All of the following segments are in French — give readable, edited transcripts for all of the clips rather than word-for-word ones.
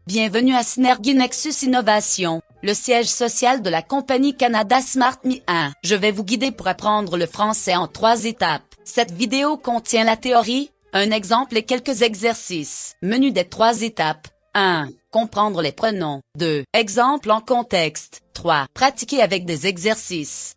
Bienvenue à Synergy Nexus Innovation, le siège social de la compagnie Canada Smart Me 1. Je vais vous guider pour apprendre le français en 3 étapes. Cette vidéo contient la théorie, un exemple et quelques exercices. Menu des 3 étapes. 1. Comprendre les pronoms. 2. Exemple en contexte. 3. Pratiquer avec des exercices.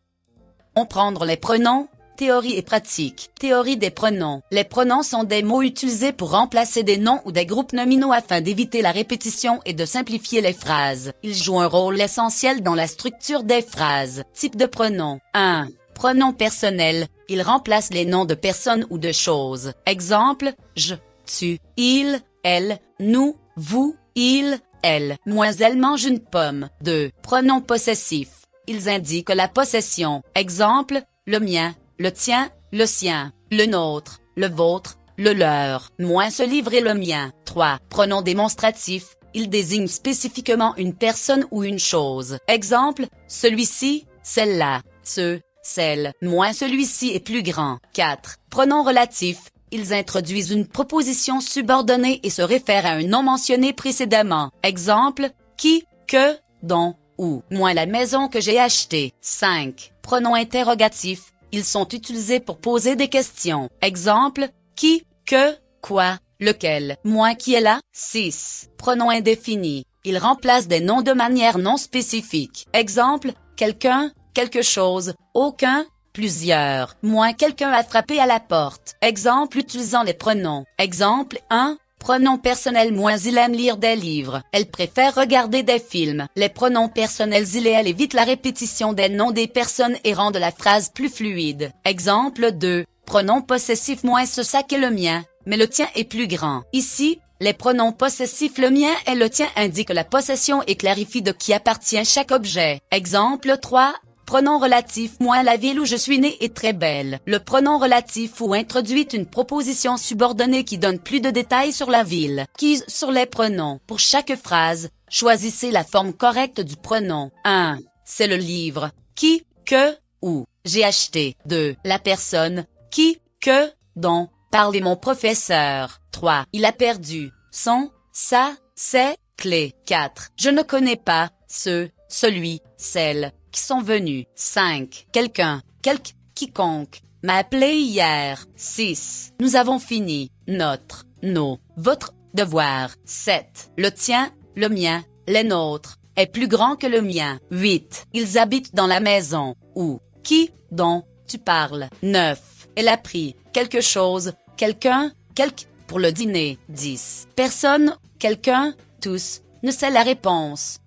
Comprendre les pronoms. Théorie et pratique. Théorie des pronoms. Les pronoms sont des mots utilisés pour remplacer des noms ou des groupes nominaux afin d'éviter la répétition et de simplifier les phrases. Ils jouent un rôle essentiel dans la structure des phrases. Type de pronom. 1. Pronom personnel. Ils remplacent les noms de personnes ou de choses. Exemple, je, tu, il, elle, nous, vous, il, elle. Elle mange une pomme. 2. Pronoms possessifs. Ils indiquent la possession. Exemple, le mien, le tien, le sien, le nôtre, le vôtre, le leur. Ce livre est le mien. 3. Pronoms démonstratifs. Ils désignent spécifiquement une personne ou une chose. Exemple, celui-ci, celle-là, ce, celle. Celui-ci est plus grand. 4. Pronoms relatifs. Ils introduisent une proposition subordonnée et se réfèrent à un nom mentionné précédemment. Exemple, qui, que, dont, où. La maison que j'ai achetée. 5. Pronoms interrogatifs. Ils sont utilisés pour poser des questions. Exemple, qui, que, quoi, lequel. Qui est là. 6. Pronoms indéfinis. Ils remplacent des noms de manière non spécifique. Exemple, quelqu'un, quelque chose, aucun, plusieurs. Quelqu'un a frappé à la porte. Exemple utilisant les pronoms. Exemple 1. Pronom personnel. Il aime lire des livres. Elle préfère regarder des films. Les pronoms personnels il et elle évitent la répétition des noms des personnes et rendent la phrase plus fluide. Exemple 2. Pronom possessif. Ce sac est le mien, mais le tien est plus grand. Ici, les pronoms possessifs le mien et le tien indiquent la possession et clarifient de qui appartient chaque objet. Exemple 3. Pronom relatif. La ville où je suis né est très belle. Le pronom relatif ou introduit une proposition subordonnée qui donne plus de détails sur la ville. Sur les pronoms. Pour chaque phrase, choisissez la forme correcte du pronom. 1. C'est le livre. Qui, que, où. J'ai acheté. 2. La personne. Qui, que, dont. Parle mon professeur. 3. Il a perdu. Son, sa, ses, clés. 4. Je ne connais pas, ce, celui, celle, qui sont venus. 5. Quelqu'un, quiconque, m'a appelé hier. 6. Nous avons fini. Notre, nos, votre, devoir. 7. Le tien, le mien, les nôtres, est plus grand que le mien. 8. Ils habitent dans la maison. Où, qui, dont, tu parles. 9. Elle a pris, quelque chose, quelqu'un, pour le dîner. 10. Personne, quelqu'un, tous, ne sait la réponse.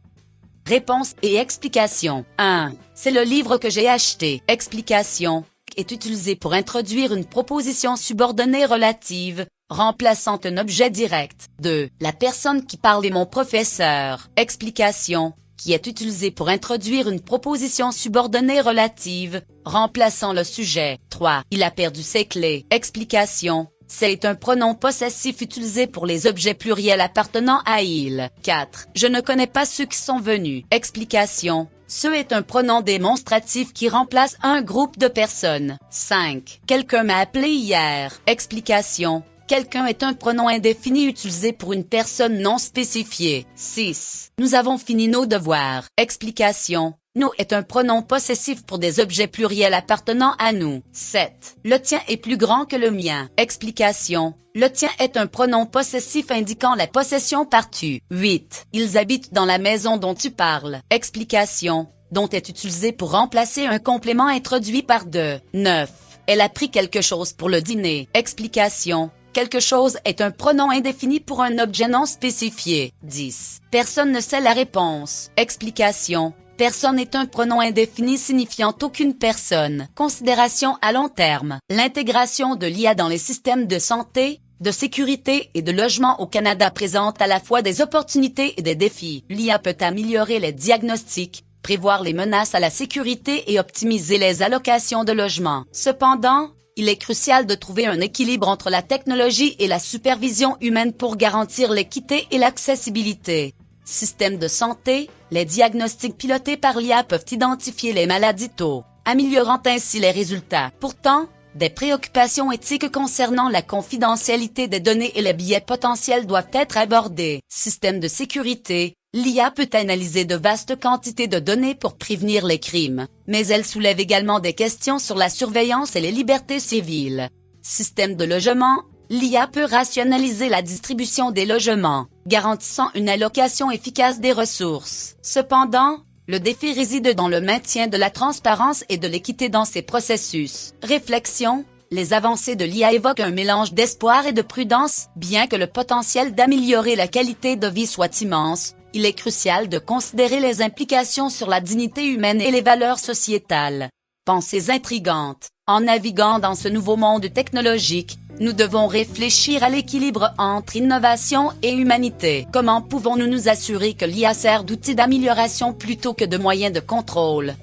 Réponse et explication. 1. C'est le livre que j'ai acheté. Explication est utilisée pour introduire une proposition subordonnée relative, remplaçant un objet direct. 2. La personne qui parle est mon professeur. Explication qui est utilisée pour introduire une proposition subordonnée relative, remplaçant le sujet. 3. Il a perdu ses clés. Explication. C'est un pronom possessif utilisé pour les objets pluriels appartenant à il. 4. Je ne connais pas ceux qui sont venus. Explication. Ce est un pronom démonstratif qui remplace un groupe de personnes. 5. Quelqu'un m'a appelé hier. Explication. Quelqu'un est un pronom indéfini utilisé pour une personne non spécifiée. 6. Nous avons fini nos devoirs. Explication. Nous est un pronom possessif pour des objets pluriels appartenant à nous. 7. Le tien est plus grand que le mien. Explication. Le tien est un pronom possessif indiquant la possession par tu. 8. Ils habitent dans la maison dont tu parles. Explication. Dont est utilisé pour remplacer un complément introduit par de. 9. Elle a pris quelque chose pour le dîner. Explication. Quelque chose est un pronom indéfini pour un objet non spécifié. 10. Personne ne sait la réponse. Explication. Personne est un pronom indéfini signifiant aucune personne. Considération à long terme. L'intégration de l'IA dans les systèmes de santé, de sécurité et de logement au Canada présente à la fois des opportunités et des défis. L'IA peut améliorer les diagnostics, prévoir les menaces à la sécurité et optimiser les allocations de logement. Cependant, il est crucial de trouver un équilibre entre la technologie et la supervision humaine pour garantir l'équité et l'accessibilité. Système de santé, les diagnostics pilotés par l'IA peuvent identifier les maladies tôt, améliorant ainsi les résultats. Pourtant, Des préoccupations éthiques concernant la confidentialité des données et les biais potentiels doivent être abordées. Système de sécurité. L'IA peut analyser de vastes quantités de données pour prévenir les crimes, mais elle soulève également des questions sur la surveillance et les libertés civiles. Système de logement. L'IA peut rationaliser la distribution des logements, garantissant une allocation efficace des ressources. Cependant, le défi réside dans le maintien de la transparence et de l'équité dans ces processus. Réflexion. Les avancées de l'IA évoquent un mélange d'espoir et de prudence. Bien que le potentiel d'améliorer la qualité de vie soit immense, il est crucial de considérer les implications sur la dignité humaine et les valeurs sociétales. Pensées intrigantes. En naviguant dans ce nouveau monde technologique, nous devons réfléchir à l'équilibre entre innovation et humanité. Comment pouvons-nous nous assurer que l'IA sert d'outil d'amélioration plutôt que de moyen de contrôle?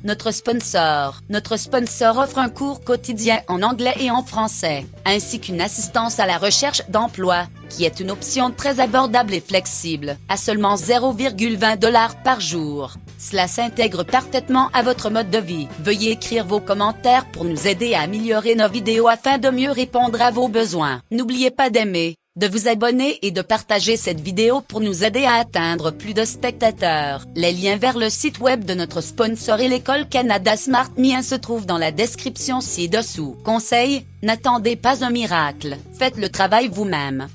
Notre sponsor offre un cours quotidien en anglais et en français, ainsi qu'une assistance à la recherche d'emploi, qui est une option très abordable et flexible, à seulement 0,20 $ par jour. Cela s'intègre parfaitement à votre mode de vie. Veuillez écrire vos commentaires pour nous aider à améliorer nos vidéos afin de mieux répondre à vos besoins. N'oubliez pas d'aimer, de vous abonner et de partager cette vidéo pour nous aider à atteindre plus de spectateurs. Les liens vers le site web de notre sponsor et l'école Canada Smart Me se trouvent dans la description ci-dessous. Conseil, n'attendez pas un miracle, faites le travail vous-même.